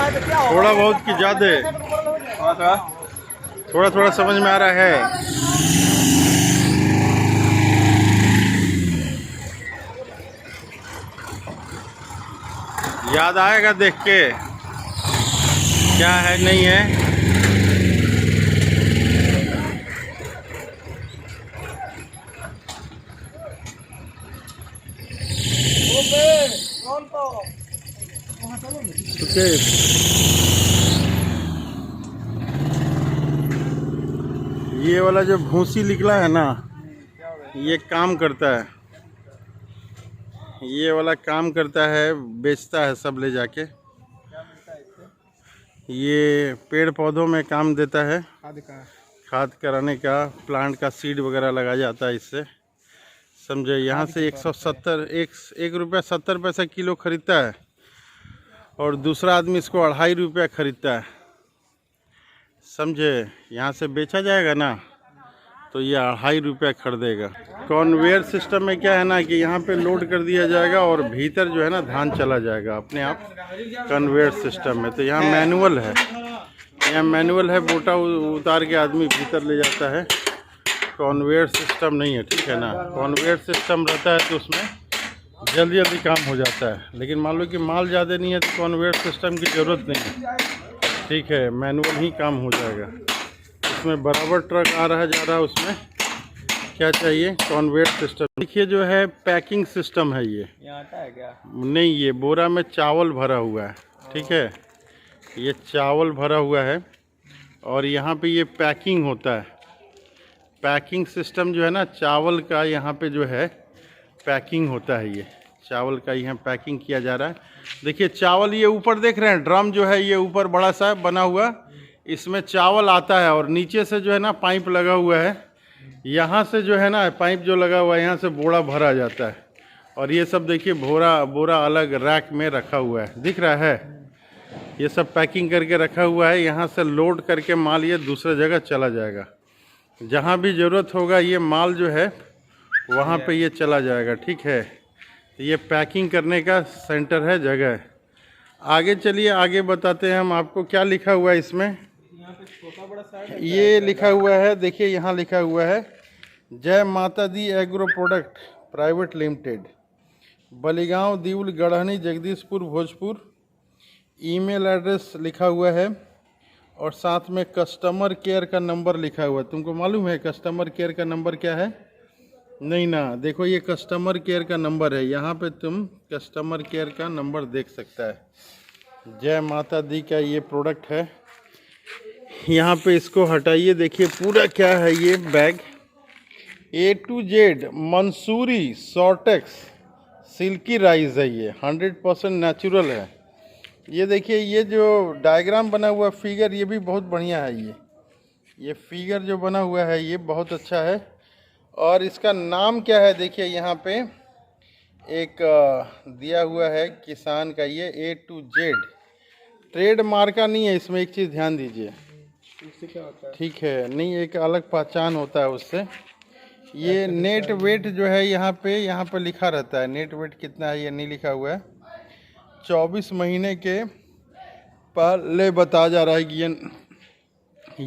थोड़ा बहुत की ज़्यादा, थोड़ा थोड़ा समझ में आ रहा है। याद आएगा देख के क्या है नहीं है। ये वाला जो भूसी निकला है ना, ये काम करता है, ये वाला काम करता है, बेचता है सब ले जाके। ये पेड़ पौधों में काम देता है, खाद कराने का, प्लांट का सीड वगैरह लगाया जाता है इससे, समझे। यहाँ से 1 रुपया 70 पैसा किलो खरीदता है और दूसरा आदमी इसको 2.5 रुपया खरीदता है, समझे। यहाँ से बेचा जाएगा ना तो ये 2.5 रुपया खरीदेगा। कन्वेयर सिस्टम में क्या है ना कि यहाँ पे लोड कर दिया जाएगा और भीतर जो है ना धान चला जाएगा अपने आप कन्वेयर सिस्टम में। तो यहाँ मैनुअल है, यहाँ मैनुअल है, बोटा उतार के आदमी भीतर ले जाता है। कन्वेयर सिस्टम नहीं है, ठीक है ना। कन्वेयर सिस्टम रहता है तो उसमें जल्दी जल्दी काम हो जाता है, लेकिन मान लो कि माल ज़्यादा नहीं है तो कन्वेयर सिस्टम की ज़रूरत नहीं है, ठीक है। मैनुअल ही काम हो जाएगा। उसमें बराबर ट्रक आ रहा है जा रहा है, उसमें क्या चाहिए, कन्वेयर सिस्टम। देखिए जो है पैकिंग सिस्टम है ये आता है क्या? नहीं, ये बोरा में चावल भरा हुआ है, ठीक है। ये चावल भरा हुआ है और यहाँ पे ये पैकिंग होता है। पैकिंग सिस्टम जो है ना चावल का, यहाँ पे जो है पैकिंग होता है, ये चावल का यहाँ पैकिंग किया जा रहा है। देखिए चावल ये ऊपर देख रहे हैं, ड्रम जो है ये ऊपर बड़ा सा बना हुआ, इसमें चावल आता है और नीचे से जो है ना पाइप लगा हुआ है। यहाँ से जो है ना पाइप जो लगा हुआ है, यहाँ से बोरा भरा जाता है। और ये सब देखिए बोरा अलग रैक में रखा हुआ है, दिख रहा है। ये सब पैकिंग करके रखा हुआ है। यहाँ से लोड करके माल ये दूसरे जगह चला जाएगा। जहाँ भी ज़रूरत होगा ये माल जो है वहाँ पे ये चला जाएगा, ठीक है। ये पैकिंग करने का सेंटर है, जगह है। आगे चलिए, आगे बताते हैं हम आपको क्या लिखा हुआ है इसमें। ये लिखा हुआ है, देखिए यहाँ लिखा हुआ है Jai Mata Di agro product private limited, Baligaon, Diwal, Garhani, Jagdishpur, Bhojpur. Email address लिखा हुआ है और साथ में कस्टमर केयर का नंबर लिखा हुआ है। तुमको मालूम है कस्टमर केयर का नंबर क्या है? नहीं ना, देखो ये कस्टमर केयर का नंबर है, यहाँ पे तुम कस्टमर केयर का नंबर देख सकता है। जय माता दी का ये प्रोडक्ट है। यहाँ पे इसको हटाइए, देखिए पूरा क्या है ये bag, A to Z Mansoori sortex silky rice है, ये 100% नेचुरल है। ये देखिए ये जो डायग्राम बना हुआ फिगर, ये भी बहुत बढ़िया है। ये फिगर जो बना हुआ है ये बहुत अच्छा है। और इसका नाम क्या है, देखिए यहाँ पे एक दिया हुआ है किसान का, ये A to Z ट्रेड मार्का नहीं है इसमें, एक चीज़ ध्यान दीजिए, ठीक है। नहीं, एक अलग पहचान होता है उससे। ये नेट वेट जो है यहाँ पे लिखा रहता है, नेट वेट कितना है ये नहीं लिखा हुआ है। 24 महीने के पहले बताया जा रहा है कि ये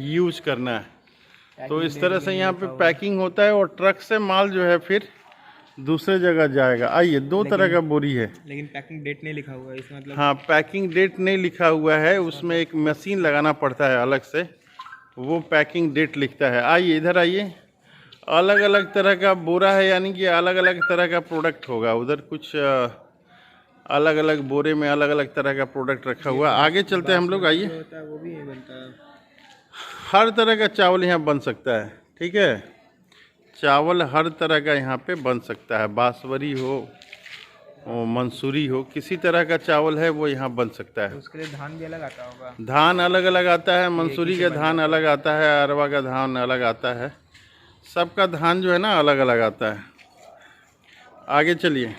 यूज करना है। तो इस तरह से यहाँ पे पैकिंग होता है और ट्रक से माल जो है फिर दूसरे जगह जाएगा। आइए, 2 तरह का बोरी है, लेकिन पैकिंग डेट नहीं लिखा हुआ है इसमें, मतलब हाँ पैकिंग डेट नहीं लिखा हुआ है, उसमें एक मशीन लगाना पड़ता है अलग से, वो पैकिंग डेट लिखता है। आइए इधर आइए, अलग अलग तरह का बोरा है, यानी कि अलग अलग तरह का प्रोडक्ट होगा। उधर कुछ अलग अलग बोरे में अलग अलग तरह का प्रोडक्ट रखा हुआ। आगे चलते हैं हम लोग, आइए। वो भी बनता है, हर तरह का चावल यहाँ बन सकता है, ठीक है। चावल हर तरह का यहाँ पे बन सकता है, बासमती हो, मंसूरी हो, किसी तरह का चावल है वो यहाँ बन सकता है। उसके लिए धान भी अलग आता होगा? धान अलग अलग आता है, मंसूरी का धान अलग आता है, अरवा का धान अलग आता है, सबका धान जो है ना अलग अलग आता है। आगे चलिए,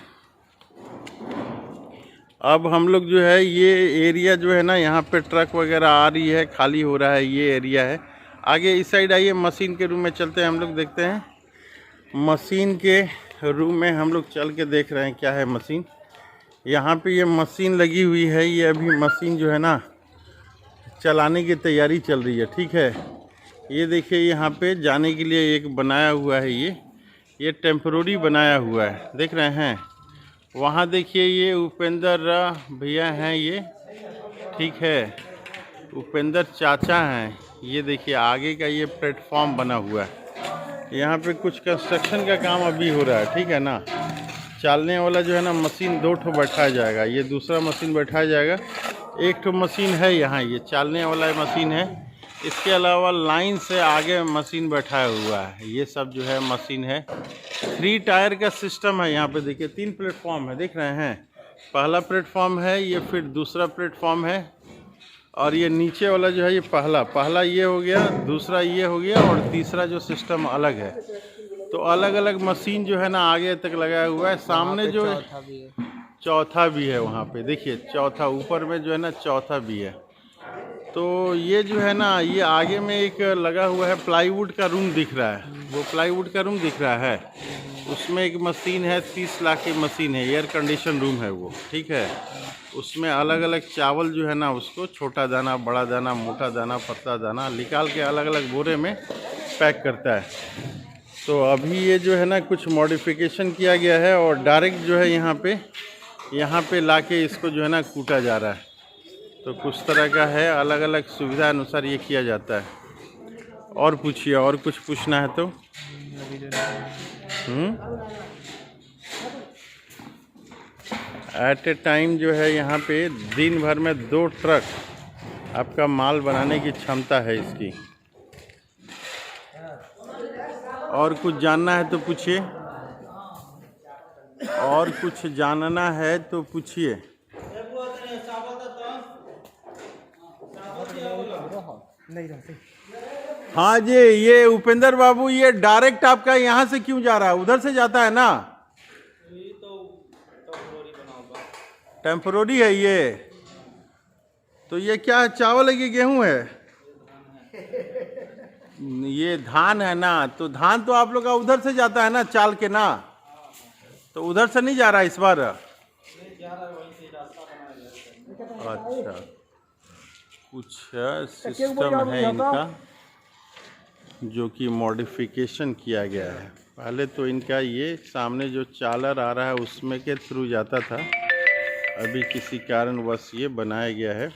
अब हम लोग जो है ये एरिया जो है ना यहाँ पे ट्रक वगैरह आ रही है, खाली हो रहा है, ये एरिया है। आगे इस साइड आइए, मशीन के रूम में चलते हैं हम लोग, देखते हैं मशीन के रूम में हम लोग चल के देख रहे हैं क्या है मशीन। यहाँ पे ये मशीन लगी हुई है, ये अभी मशीन जो है ना चलाने की तैयारी चल रही है। ठीक है, ये देखिए यहाँ पे जाने के लिए एक बनाया हुआ है, ये टेम्परोरी बनाया हुआ है, देख रहे हैं। वहाँ देखिए ये उपेंद्र भैया हैं ये, ठीक है, उपेंद्र चाचा हैं। ये देखिए आगे का ये प्लेटफॉर्म बना हुआ है। यहाँ पे कुछ कंस्ट्रक्शन का काम अभी हो रहा है, ठीक है ना। चलने वाला जो है ना मशीन 2 ठो बैठाया जाएगा, ये दूसरा मशीन बैठाया जाएगा। 1 ठो मशीन है यहाँ, ये चलने वाला मशीन है। इसके अलावा लाइन से आगे मशीन बैठाया हुआ है, ये सब जो है मशीन है। 3 टायर का सिस्टम है यहाँ पे। देखिए 3 प्लेटफॉर्म है, देख रहे हैं। पहला प्लेटफॉर्म है ये, फिर दूसरा प्लेटफॉर्म है, और ये नीचे वाला जो है ये पहला ये हो गया, दूसरा ये हो गया, और तीसरा जो सिस्टम अलग है। तो अलग अलग मशीन जो है ना आगे तक लगाया हुआ है। सामने जो चौथा भी है वहाँ पे, देखिए चौथा ऊपर में जो है ना चौथा भी है। तो ये जो है ना ये आगे में एक लगा हुआ है प्लाईवुड का रूम दिख रहा है, वो प्लाईवुड का रूम दिख रहा है। उसमें एक मशीन है, 30 लाख की मशीन है, एयर कंडीशन रूम है वो, ठीक है। उसमें अलग अलग चावल जो है ना उसको छोटा दाना, बड़ा दाना, मोटा दाना, पतला दाना निकाल के अलग अलग बोरे में पैक करता है। तो अभी ये जो है ना कुछ मॉडिफिकेशन किया गया है, और डायरेक्ट जो है यहाँ पे लाके इसको जो है ना कूटा जा रहा है। तो कुछ तरह का है, अलग अलग सुविधा अनुसार ये किया जाता है। और पूछिए, और कुछ पूछना है तो। एट ए टाइम जो है यहाँ पे दिन भर में 2 ट्रक आपका माल बनाने की क्षमता है इसकी। और कुछ जानना है तो पूछिए, और कुछ जानना है तो पूछिए। हाँ जी, ये उपेंद्र बाबू, ये डायरेक्ट आपका यहाँ से क्यों जा रहा है? उधर से जाता है ना। टेम्परोरी है ये। तो ये क्या है, चावल है कि गेहूं है? ये धान है ना। तो धान तो आप लोग का उधर से जाता है ना, चाल के ना। तो उधर से नहीं जा रहा इस बार? अच्छा, कुछ सिस्टम है इनका जो कि मॉडिफिकेशन किया गया है। पहले तो इनका ये सामने जो चालर आ रहा है उसमें के थ्रू जाता था, अभी किसी कारणवश ये बनाया गया है।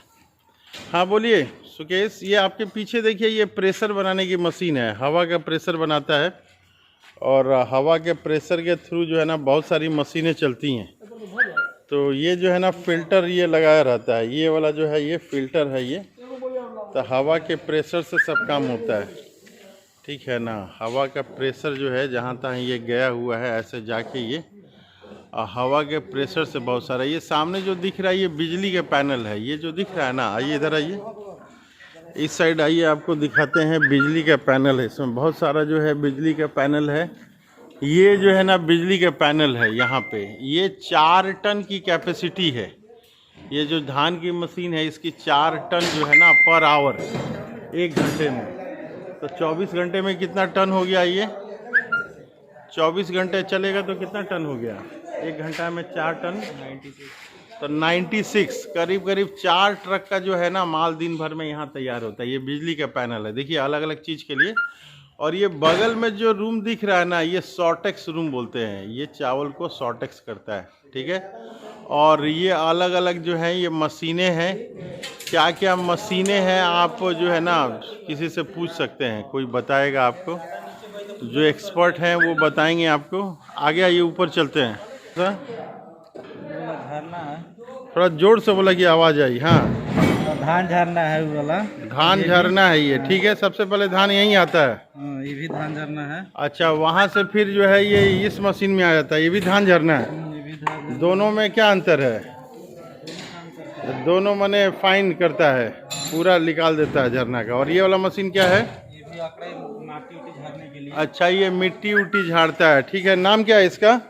हाँ बोलिए सुकेश, ये आपके पीछे देखिए ये प्रेशर बनाने की मशीन है, हवा का प्रेशर बनाता है। और हवा के प्रेशर के थ्रू जो है ना बहुत सारी मशीनें चलती हैं। तो ये जो है ना फिल्टर ये लगाया रहता है, ये वाला जो है ये फिल्टर है ये। तो हवा के प्रेशर से सब काम होता है, ठीक है ना। हवा का प्रेशर जो है जहाँ तहाँ ये गया हुआ है, ऐसे जाके ये हवा के प्रेशर से बहुत सारा। ये सामने जो दिख रहा है ये बिजली के पैनल है, ये जो दिख रहा है ना। आइए इधर आइए, इस साइड आइए, आपको दिखाते हैं बिजली का पैनल है। इसमें बहुत सारा जो है बिजली का पैनल है। ये जो है ना बिजली का पैनल है यहाँ पे। ये 4 टन की कैपेसिटी है। ये जो धान की मशीन है इसकी 4 टन जो है ना पर आवर, 1 घंटे में। तो 24 घंटे में कितना टन हो गया? ये 24 घंटे चलेगा तो कितना टन हो गया? 1 घंटा में 4 टन, 96। तो 96 करीब 4 ट्रक का जो है ना माल दिन भर में यहाँ तैयार होता है। ये बिजली का पैनल है, देखिए अलग अलग चीज़ के लिए। और ये बगल में जो रूम दिख रहा है ना, ये सॉर्टेक्स रूम बोलते हैं। ये चावल को सॉर्टेक्स करता है, ठीक है। और ये अलग अलग जो है ये मशीनें हैं। क्या क्या मशीनें हैं आप जो है ना किसी से पूछ सकते हैं, कोई बताएगा आपको। जो एक्सपर्ट हैं वो बताएंगे आपको। आगे आइए, ऊपर चलते हैं। झरना है, थोड़ा जोर से बोला कि आवाज़ आई। हाँ, धान झरना है वो वाला। धान झरना है ये, ठीक है। सबसे पहले धान यहीं आता है। ये भी धान झरना है। अच्छा, वहाँ से फिर जो है ये इस मशीन में आ जाता है, ये भी धान झरना है। ये भी धान। दोनों में क्या अंतर है? दोनों मने फाइन करता है, पूरा निकाल देता है झरना का। और ये वाला मशीन क्या है? ये भी आकड़े माटी उटी झाड़ने के लिए। अच्छा, ये मिट्टी उट्टी झाड़ता है, ठीक है। नाम क्या है इसका?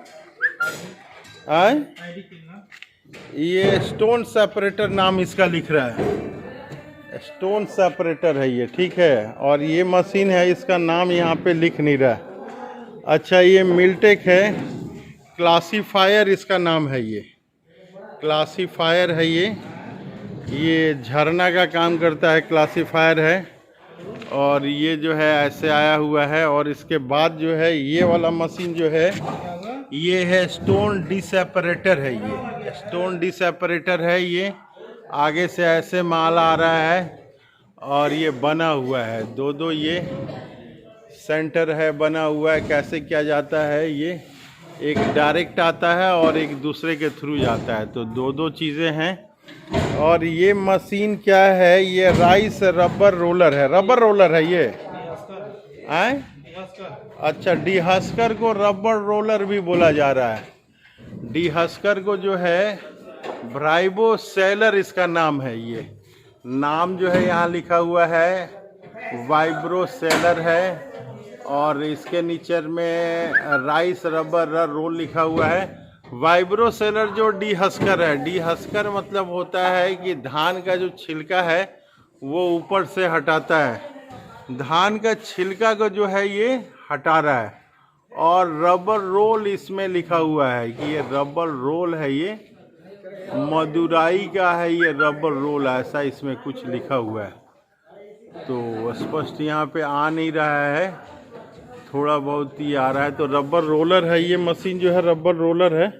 ये स्टोन सेपरेटर नाम इसका लिख रहा है। स्टोन सेपरेटर है ये, ठीक है। और ये मशीन है, इसका नाम यहाँ पे लिख नहीं रहा। अच्छा, ये मिलटेक है, क्लासीफायर इसका नाम है। ये क्लासीफायर है ये। ये झरना का काम करता है, क्लासीफायर है। और ये जो है ऐसे आया हुआ है। और इसके बाद जो है ये वाला मशीन जो है ये है स्टोन डिसेपरेटर है। ये स्टोन डिसेपरेटर है। ये आगे से ऐसे माल आ रहा है और ये बना हुआ है। दो ये सेंटर है बना हुआ है। कैसे किया जाता है, ये एक डायरेक्ट आता है और एक दूसरे के थ्रू जाता है। तो दो चीज़ें हैं। और ये मशीन क्या है, ये राइस रबर रोलर है। रबर रोलर है ये आए। अच्छा, डीहस्कर को रबर रोलर भी बोला जा रहा है। डीहस्कर को जो है ब्राइबो सेलर इसका नाम है। ये नाम जो है यहाँ लिखा हुआ है वाइब्रो सेलर है। और इसके नीचे में राइस रबर रोल लिखा हुआ है। वाइब्रो सेलर जो डीहस्कर है, डीहस्कर मतलब होता है कि धान का जो छिलका है वो ऊपर से हटाता है। धान का छिलका को जो है ये हटा रहा है। और रबर रोल इसमें लिखा हुआ है कि ये रबर रोल है। ये मदुराई का है ये रबर रोल, ऐसा इसमें कुछ लिखा हुआ है। तो स्पष्ट यहाँ पे आ नहीं रहा है, थोड़ा बहुत ही आ रहा है। तो रबर रोलर है ये मशीन जो है, रबर रोलर है।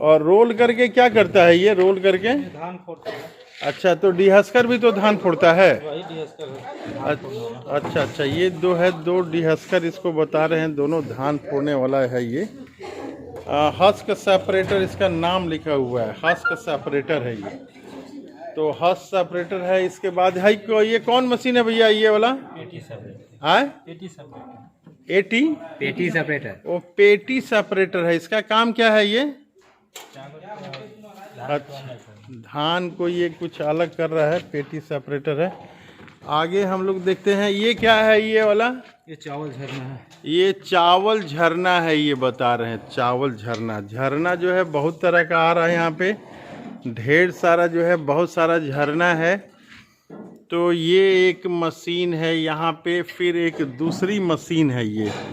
और रोल करके क्या करता है ये, रोल करके धान फोड़ता है। अच्छा, तो डीहस्कर भी तो धान फोड़ता है। वही डीहस्कर है। अच्छा, ये दो डीहस्कर इसको बता रहे हैं, दोनों धान फोड़ने वाला है। ये हस्क सेपरेटर इसका नाम लिखा हुआ है, हस्क सेपरेटर है ये। तो हस्क सेपरेटर है। इसके बाद है ये कौन मशीन है भैया, ये वाला पेटी सेपरेटर है पेटी सेपरेटर। वो पेटी सेपरेटर है। इसका काम क्या है ये? अच्छा, धान को ये कुछ अलग कर रहा है, पेटी सेपरेटर है। आगे हम लोग देखते हैं ये क्या है, ये वाला ये चावल झरना है। ये चावल झरना है, ये बता रहे हैं चावल झरना। झरना जो है बहुत तरह का आ रहा है यहाँ पे, ढेर सारा जो है बहुत सारा झरना है। तो ये एक मशीन है यहाँ पे। फिर एक दूसरी मशीन है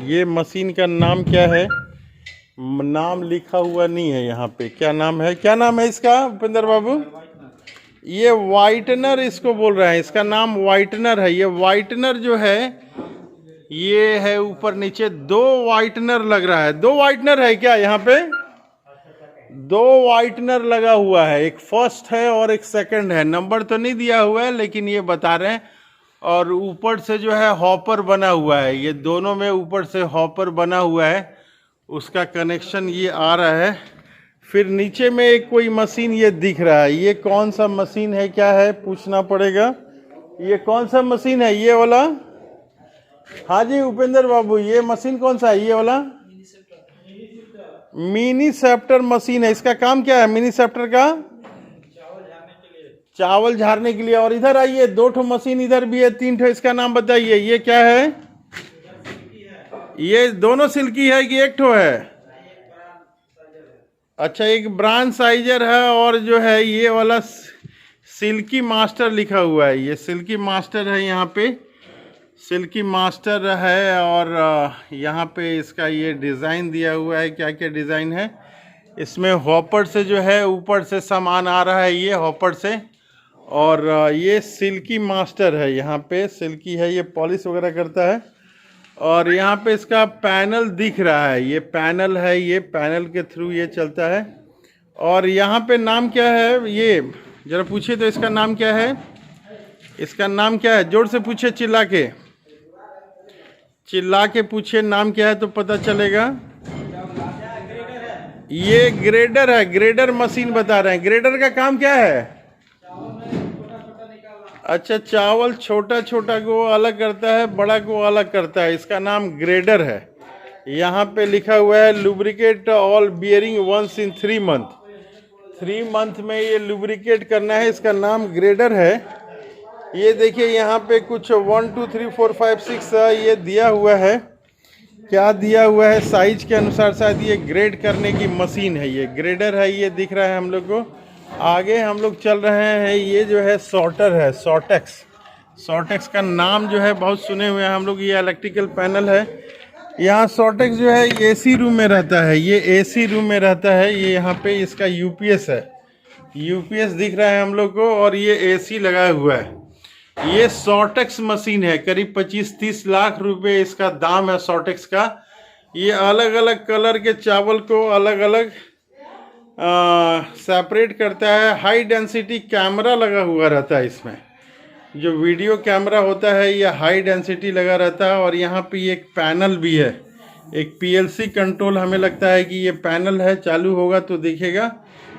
ये मशीन का नाम क्या है, नाम लिखा हुआ नहीं है यहाँ पे। क्या नाम है इसका उपेंद्र बाबू? ये वाइटनर इसको बोल रहे हैं, इसका नाम वाइटनर है। ये वाइटनर जो है ये है ऊपर नीचे, दो वाइटनर लग रहा है। दो वाइटनर है क्या यहाँ पे? दो वाइटनर लगा हुआ है, एक फर्स्ट है और एक सेकंड है। नंबर तो नहीं दिया हुआ है लेकिन ये बता रहे हैं। और ऊपर से जो है हॉपर बना हुआ है, ये दोनों में ऊपर से हॉपर बना हुआ है, उसका कनेक्शन ये आ रहा है। फिर नीचे में एक कोई मशीन ये दिख रहा है, ये कौन सा मशीन है, क्या है पूछना पड़ेगा। ये कौन सा मशीन है, ये वाला? हाँ जी उपेंद्र बाबू, ये मशीन कौन सा है, ये वाला? मिनी सेप्टर मशीन है। इसका काम क्या है मिनी सेप्टर का? चावल झाड़ने के लिए। और इधर आइए, दो ठो मशीन इधर भी है, तीन ठो। इसका नाम बताइए, ये क्या है? ये दोनों सिल्की है कि एक ठो है? अच्छा, एक ब्रांड साइजर है। और जो है ये वाला सिल्की मास्टर लिखा हुआ है, ये सिल्की मास्टर है यहाँ पे, सिल्की मास्टर है। और यहाँ पे इसका ये डिज़ाइन दिया हुआ है, क्या क्या डिज़ाइन है इसमें। हॉपर से जो है ऊपर से सामान आ रहा है, ये हॉपर से। और ये सिल्की मास्टर है, यहाँ पे सिल्की है, ये पॉलिश वगैरह करता है। और यहाँ पे इसका पैनल दिख रहा है, ये पैनल है, ये पैनल के थ्रू ये चलता है। और यहाँ पे नाम क्या है, ये जरा पूछिए तो इसका नाम क्या है? इसका नाम क्या है? जोर से पूछिए, चिल्ला के पूछिए नाम क्या है तो पता चलेगा। ये ग्रेडर है, ग्रेडर मशीन बता रहे हैं। ग्रेडर का काम क्या है? अच्छा, चावल छोटा छोटा को अलग करता है, बड़ा को अलग करता है, इसका नाम ग्रेडर है। यहाँ पे लिखा हुआ है lubricate all bearing once in 3 month. 3 month में ये लुब्रिकेट करना है, इसका नाम ग्रेडर है। ये देखिए यहाँ पे कुछ 1 2 3 4 5 6 ये दिया हुआ है। क्या दिया हुआ है? साइज के अनुसार शायद ये ग्रेड करने की मशीन है, ये ग्रेडर है, ये दिख रहा है हम लोग को। आगे हम लोग चल रहे हैं, ये जो है सॉर्टर है, सॉर्टेक्स का नाम जो है बहुत सुने हुए हैं हम लोग। ये इलेक्ट्रिकल पैनल है। यहाँ सॉर्टेक्स जो है एसी रूम में रहता है, ये एसी रूम में रहता है। ये यहाँ पे इसका यूपीएस है, यूपीएस दिख रहा है हम लोग को, और ये एसी लगाया हुआ है। ये सॉर्टेक्स मशीन है, करीब 25-30 लाख रुपए इसका दाम है सॉर्टेक्स का। ये अलग अलग कलर के चावल को अलग अलग सेपरेट करता है। हाई डेंसिटी कैमरा लगा हुआ रहता है इसमें, जो वीडियो कैमरा होता है ये हाई डेंसिटी लगा रहता है। और यहाँ पे एक पैनल भी है, एक पीएलसी कंट्रोल, हमें लगता है कि ये पैनल है, चालू होगा तो दिखेगा।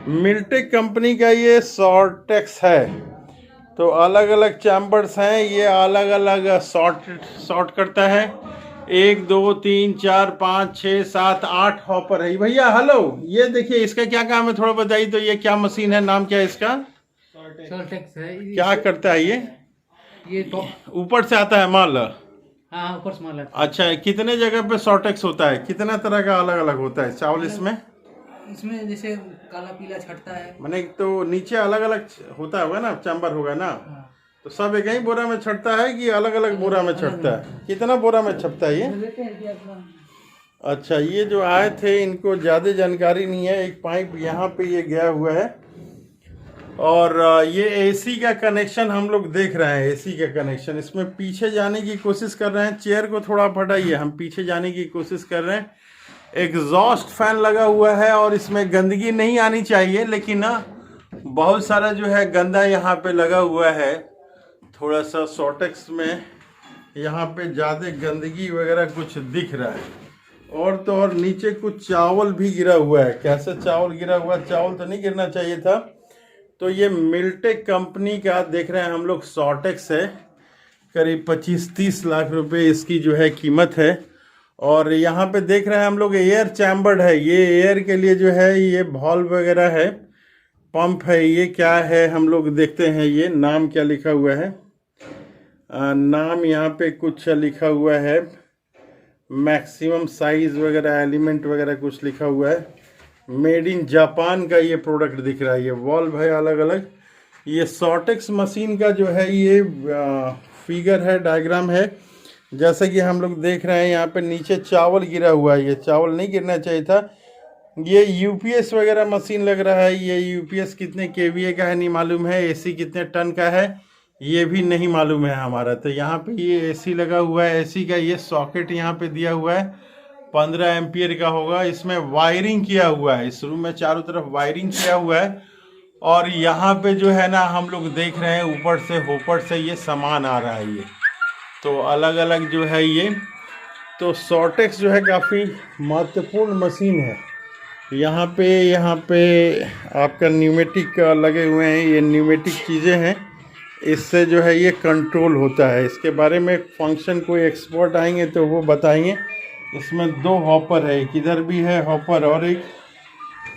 मिलटेक कंपनी का ये सॉर्टेक्स है। तो अलग अलग चैम्बर्स हैं, ये अलग अलग सॉर्ट करता है। 1 2 3 4 5 6 7 8 हॉपर है भैया। हेलो, ये देखिए इसका क्या काम है थोड़ा बताइए तो। ये क्या मशीन है, नाम क्या है इसका? सॉर्टेक्स है। क्या करता है ये तो ऊपर से आता है माल? हाँ, ऊपर से माल आता है। अच्छा, कितने जगह पे सॉर्टेक्स होता है, कितना तरह का अलग अलग होता है चावल इसमें? इसमें जैसे काला पीला छटता है, मैंने तो नीचे अलग अलग होता होगा ना, चैम्बर होगा ना। हाँ। तो सब एक ही बोरा में छटता है कि अलग अलग बोरा में छटता है? कितना बोरा में छपता है ये? लेते हैं कि अपना अच्छा, ये जो आए थे इनको ज़्यादा जानकारी नहीं है। एक पाइप यहाँ पे ये गया हुआ है, और ये एसी का कनेक्शन हम लोग देख रहे हैं। एसी का कनेक्शन इसमें पीछे जाने की कोशिश कर रहे हैं। चेयर को थोड़ा हटाइए, हम पीछे जाने की कोशिश कर रहे हैं। एग्जॉस्ट फैन लगा हुआ है, और इसमें गंदगी नहीं आनी चाहिए, लेकिन ना बहुत सारा जो है गंदा यहाँ पे लगा हुआ है। थोड़ा सा सॉर्टेक्स में यहाँ पे ज़्यादा गंदगी वगैरह कुछ दिख रहा है। और तो और नीचे कुछ चावल भी गिरा हुआ है। कैसे चावल गिरा हुआ? चावल तो नहीं गिरना चाहिए था। तो ये मिलटेक कंपनी का देख रहे हैं हम लोग, सॉर्टेक्स है। करीब 25-30 लाख रुपए इसकी जो है कीमत है। और यहाँ पे देख रहे हैं हम लोग एयर चैम्बर्ड है। ये एयर के लिए जो है ये वॉल्व वगैरह है, पंप है। ये क्या है हम लोग देखते हैं, ये नाम क्या लिखा हुआ है। नाम यहाँ पे कुछ लिखा हुआ है, मैक्सिमम साइज वगैरह, एलिमेंट वगैरह कुछ लिखा हुआ है। मेड इन जापान का ये प्रोडक्ट दिख रहा है। ये वॉल्व है अलग अलग। ये सॉर्टेक्स मशीन का जो है ये फिगर है, डायग्राम है। जैसे कि हम लोग देख रहे हैं यहाँ पे नीचे चावल गिरा हुआ है। ये चावल नहीं गिरना चाहिए था। ये यूपीएस वगैरह मशीन लग रहा है। ये यूपीएस कितने केवीए का है नहीं मालूम है। एसी कितने टन का है ये भी नहीं मालूम है हमारा। तो यहाँ पे ये एसी लगा हुआ है। एसी का ये सॉकेट यहाँ पे दिया हुआ है, 15 एम्पियर का होगा। इसमें वायरिंग किया हुआ है, इस रूम में चारों तरफ वायरिंग किया हुआ है। और यहाँ पे जो है ना हम लोग देख रहे हैं ऊपर से होपर से ये सामान आ रहा है। ये तो अलग अलग जो है ये तो सॉर्टेक्स जो है काफ़ी महत्वपूर्ण मशीन है। यहाँ पे आपका न्यूमेटिक लगे हुए हैं। ये न्यूमेटिक चीज़ें हैं, इससे जो है ये कंट्रोल होता है। इसके बारे में फंक्शन कोई एक्सपर्ट आएंगे तो वो बताएंगे। इसमें 2 हॉपर है, एक इधर भी है हॉपर, और एक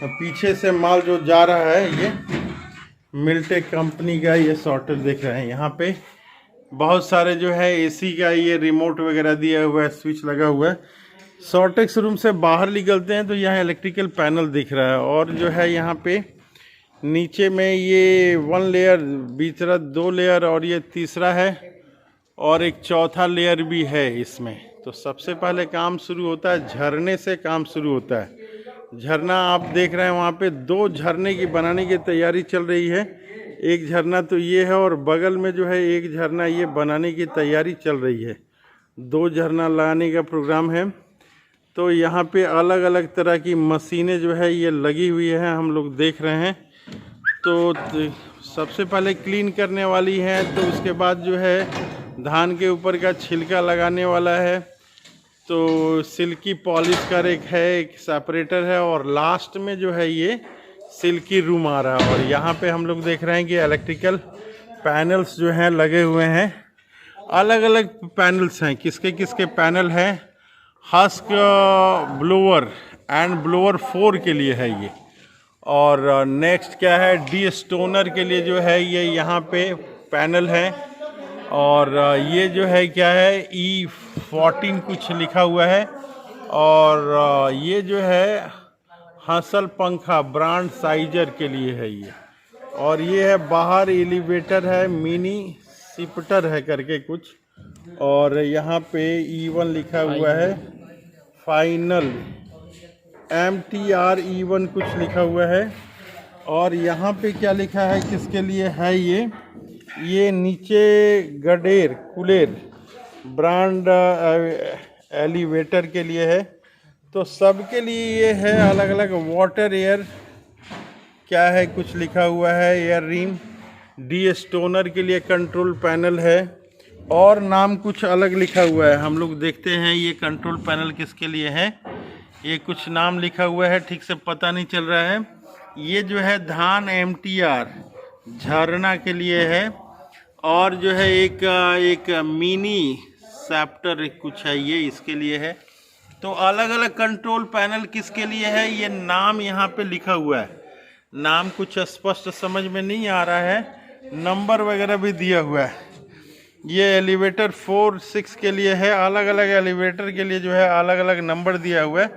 पीछे से माल जो जा रहा है। ये मिलटेक कंपनी का ये सॉर्टर देख रहे हैं। यहाँ पे बहुत सारे जो है एसी का ये रिमोट वगैरह दिया हुआ है, स्विच लगा हुआ है। सॉर्टेक्स रूम से बाहर निकलते हैं तो यहाँ इलेक्ट्रिकल पैनल दिख रहा है। और जो है यहाँ पे नीचे में ये 1 लेयर, बीच 2 लेयर, और ये तीसरा है, और एक चौथा लेयर भी है इसमें। तो सबसे पहले काम शुरू होता है झरने से, काम शुरू होता है। झरना आप देख रहे हैं वहाँ पे 2 झरने की बनाने की तैयारी चल रही है। एक झरना तो ये है, और बगल में जो है एक झरना ये बनाने की तैयारी चल रही है। 2 झरना लगाने का प्रोग्राम है। तो यहाँ पे अलग अलग तरह की मशीनें जो है ये लगी हुई हैं, हम लोग देख रहे हैं। तो सबसे पहले क्लीन करने वाली है, तो उसके बाद जो है धान के ऊपर का छिलका लगाने वाला है। तो सिल्की पॉलिश का एक है, एक सेपरेटर है, और लास्ट में जो है ये सिल्की रूम आ रहा है। और यहाँ पे हम लोग देख रहे हैं कि इलेक्ट्रिकल पैनल्स जो हैं लगे हुए हैं। अलग अलग पैनल्स हैं, किसके किसके पैनल हैं। हस्क ब्लोअर एंड ब्लोअर 4 के लिए है ये। और नेक्स्ट क्या है, डी स्टोनर के लिए जो है ये यहाँ पे पैनल है। और ये जो है क्या है, E14 कुछ लिखा हुआ है। और ये जो है हसल पंखा ब्रांड साइजर के लिए है ये। और ये है बाहर एलिवेटर है, मिनी सिपटर है करके कुछ। और यहाँ पे E1 लिखा हुआ है, फाइनल MTR E1 कुछ लिखा हुआ है। और यहाँ पे क्या लिखा है, किसके लिए है ये नीचे गडेर कुलेर ब्रांड एलिवेटर के लिए है। तो सबके लिए ये है अलग अलग। वाटर एयर क्या है, कुछ लिखा हुआ है, एयर रिम। डी स्टोनर के लिए कंट्रोल पैनल है और नाम कुछ अलग लिखा हुआ है। हम लोग देखते हैं ये कंट्रोल पैनल किसके लिए है। ये कुछ नाम लिखा हुआ है, ठीक से पता नहीं चल रहा है। ये जो है धान MTR झरना के लिए है। और जो है एक मिनी सैप्टर कुछ है, ये इसके लिए है। तो अलग अलग कंट्रोल पैनल किसके लिए है, ये नाम यहाँ पे लिखा हुआ है। नाम कुछ स्पष्ट समझ में नहीं आ रहा है, नंबर वगैरह भी दिया हुआ है। ये एलिवेटर 4-6 के लिए है। अलग अलग एलिवेटर के लिए जो है अलग अलग नंबर दिया हुआ है।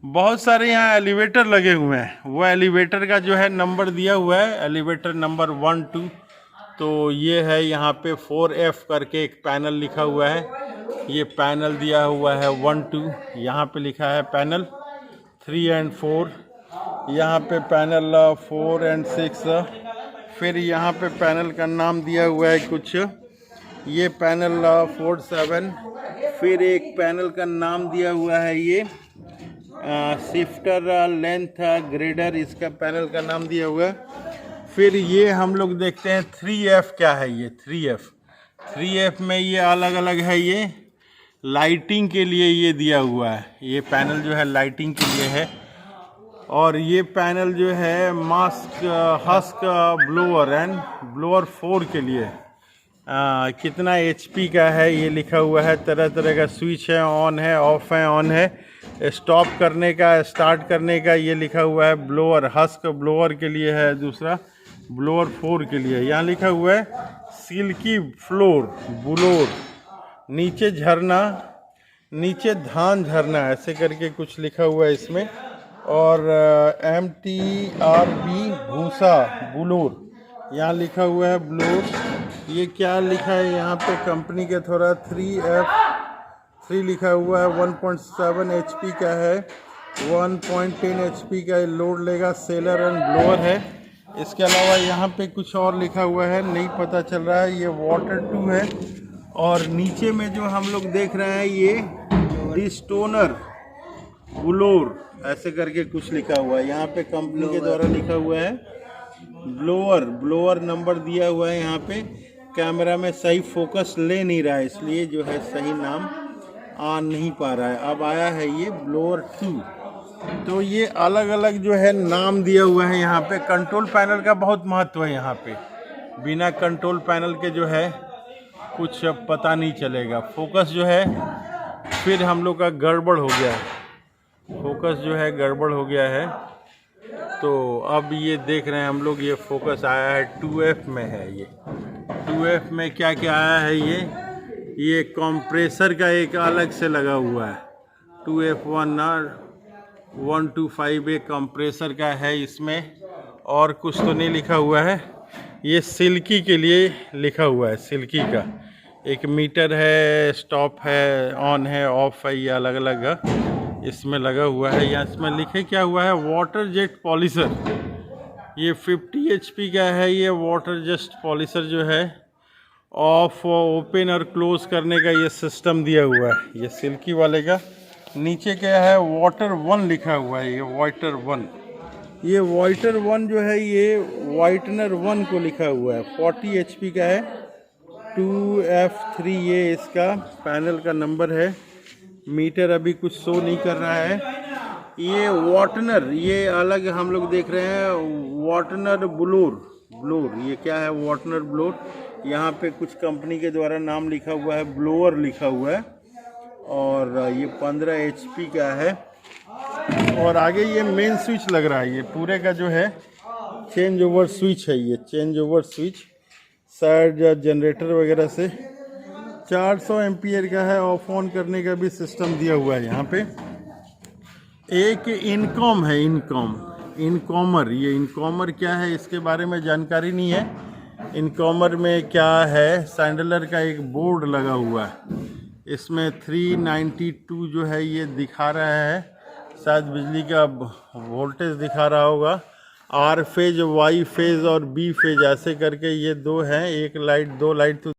बहुत सारे यहाँ एलिवेटर लगे हुए हैं, वो एलिवेटर का जो है नंबर दिया हुआ है, एलिवेटर नंबर 1, 2। तो ये है यहाँ पे 4F करके एक पैनल लिखा हुआ है। ये पैनल दिया हुआ है 1, 2। यहाँ पे लिखा है पैनल 3 और 4। यहाँ पे पैनल 4 और 6। फिर यहाँ पे पैनल का नाम दिया हुआ है कुछ, ये पैनल 4, 7। फिर एक पैनल का नाम दिया हुआ है ये शिफ्टर लेंथ ग्रेडर, इसका पैनल का नाम दिया हुआ है। फिर ये हम लोग देखते हैं 3F क्या है, ये 3F में ये अलग अलग है। ये लाइटिंग के लिए ये दिया हुआ है, ये पैनल जो है लाइटिंग के लिए है। और ये पैनल जो है हस्क ब्लोअर एंड ब्लोअर 4 के लिए कितना HP का है ये लिखा हुआ है। तरह तरह का स्विच है, ऑन है, ऑफ है, ऑन है। स्टॉप करने का, स्टार्ट करने का ये लिखा हुआ है। ब्लोअर हस्क ब्लोअर के लिए है, दूसरा ब्लोअर 4 के लिए। यहाँ लिखा हुआ है सिल्की फ्लोर ब्लोअर, नीचे झरना, नीचे धान झरना, ऐसे करके कुछ लिखा हुआ है इसमें। और MTRB भूसा ब्लोअर यहाँ लिखा हुआ है ब्लोअर। ये क्या लिखा है यहाँ पे कंपनी के, थोड़ा 3F3 लिखा हुआ है। 1.7 HP का है, 1.10 HP का लोड लेगा। सेलर एंड ब्लोअर है। इसके अलावा यहाँ पे कुछ और लिखा हुआ है, नहीं पता चल रहा है। ये वाटर 2 है। और नीचे में जो हम लोग देख रहे हैं ये डिस्टोनर ब्लोअर ऐसे करके कुछ लिखा हुआ है। यहाँ पे कंपनी के द्वारा लिखा हुआ है ब्लोअर नंबर दिया हुआ है। यहाँ पे कैमरा में सही फोकस ले नहीं रहा है, इसलिए जो है सही नाम आ नहीं पा रहा है। अब आया है ये ब्लोअर 2। तो ये अलग अलग जो है नाम दिया हुआ है। यहाँ पे कंट्रोल पैनल का बहुत महत्व है। यहाँ पे बिना कंट्रोल पैनल के जो है कुछ पता नहीं चलेगा। फोकस जो है फिर हम लोग का गड़बड़ हो गया है, फोकस जो है गड़बड़ हो गया है। तो अब ये देख रहे हैं हम लोग, ये फोकस आया है 2F में है। ये 2F में क्या क्या आया है, ये कंप्रेसर का एक अलग से लगा हुआ है। 2F1 और 125 एक कंप्रेसर का है इसमें। और कुछ तो नहीं लिखा हुआ है। ये सिल्की के लिए लिखा हुआ है, सिल्की का एक मीटर है, स्टॉप है, ऑन है, ऑफ है, ये अलग अलग इसमें लगा हुआ है। या इसमें लिखे क्या हुआ है, वाटर जेट पॉलिशर। ये 50 HP का है। ये वाटर जेट पॉलिशर जो है ऑफ ओपन और क्लोज करने का ये सिस्टम दिया हुआ है, ये सिल्की वाले का। नीचे क्या है, वाटर 1 लिखा हुआ है। ये वाटर 1, ये वाटर 1 जो है ये वाइटनर 1 को लिखा हुआ है। 40 HP का है। 2F3 ये इसका पैनल का नंबर है। मीटर अभी कुछ शो नहीं कर रहा है। ये वाटनर, ये अलग हम लोग देख रहे हैं। वाटनर ब्लोअर, ये क्या है, वाटनर ब्लोअर। यहाँ पे कुछ कंपनी के द्वारा नाम लिखा हुआ है, ब्लोअर लिखा हुआ है। और ये 15 HP का है। और आगे ये मेन स्विच लग रहा है। ये पूरे का जो है चेंज ओवर स्विच है। ये चेंज ओवर स्विच शायद जनरेटर वगैरह से 400 एम्पियर का है। ऑफ ऑन करने का भी सिस्टम दिया हुआ है। यहाँ पे एक इनकॉम है, इनकॉमर। ये इनकॉमर क्या है इसके बारे में जानकारी नहीं है। इनकॉमर में क्या है, सैंडलर का एक बोर्ड लगा हुआ है। इसमें 392 जो है ये दिखा रहा है, शायद बिजली का वोल्टेज दिखा रहा होगा। आर फेज, वाई फेज और बी फेज ऐसे करके ये दो हैं, एक लाइट दो लाइट तो